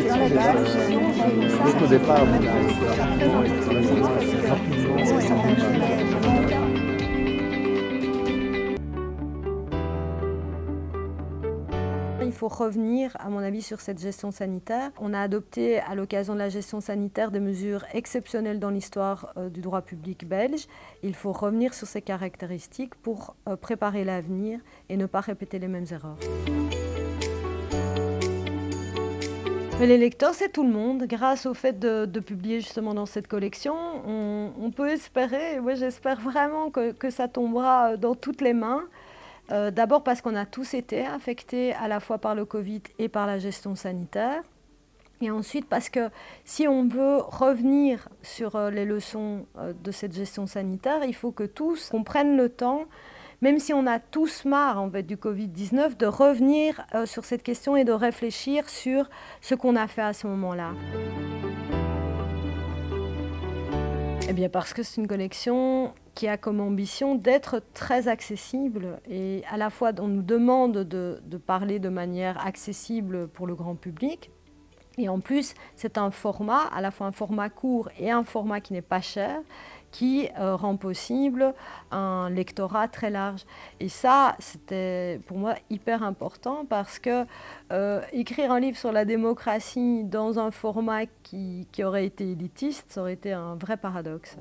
correction des choses. Donc au départ, on a été rapidement et sur la séquence, rapidement, Il faut revenir, à mon avis, sur cette gestion sanitaire. On a adopté, à l'occasion de la gestion sanitaire, des mesures exceptionnelles dans l'histoire du droit public belge. Il faut revenir sur ces caractéristiques pour préparer l'avenir et ne pas répéter les mêmes erreurs. Mais les lecteurs, c'est tout le monde. Grâce au fait de publier justement dans cette collection, on peut espérer, moi j'espère vraiment que ça tombera dans toutes les mains. D'abord parce qu'on a tous été affectés à la fois par le Covid et par la gestion sanitaire. Et ensuite parce que si on veut revenir sur les leçons de cette gestion sanitaire, il faut que tous qu'on prenne le temps, même si on a tous marre en fait, du Covid-19, de revenir sur cette question et de réfléchir sur ce qu'on a fait à ce moment-là. Eh bien parce que c'est une collection qui a comme ambition d'être très accessible et à la fois on nous demande de parler de manière accessible pour le grand public et en plus c'est un format, à la fois un format court et un format qui n'est pas cher qui rend possible un lectorat très large. Et ça, c'était pour moi hyper important parce que écrire un livre sur la démocratie dans un format qui aurait été élitiste, ça aurait été un vrai paradoxe.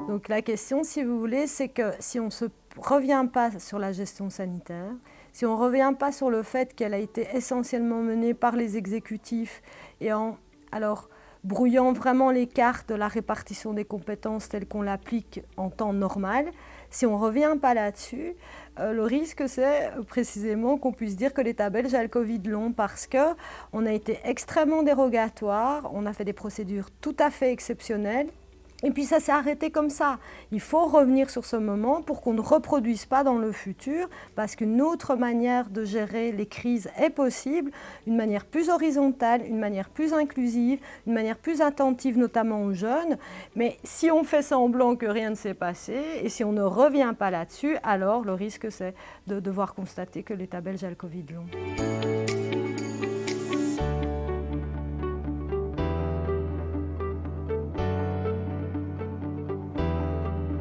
Donc la question, si vous voulez, c'est que si on ne se revient pas sur la gestion sanitaire, si on ne revient pas sur le fait qu'elle a été essentiellement menée par les exécutifs et alors brouillant vraiment les cartes de la répartition des compétences telles qu'on l'applique en temps normal, si on ne revient pas là-dessus, le risque c'est précisément qu'on puisse dire que l'État belge a le Covid long parce qu'on a été extrêmement dérogatoire, on a fait des procédures tout à fait exceptionnelles. Et puis ça s'est arrêté comme ça. Il faut revenir sur ce moment pour qu'on ne reproduise pas dans le futur, parce qu'une autre manière de gérer les crises est possible, une manière plus horizontale, une manière plus inclusive, une manière plus attentive notamment aux jeunes. Mais si on fait semblant que rien ne s'est passé, et si on ne revient pas là-dessus, alors le risque c'est de devoir constater que l'État belge a le Covid long.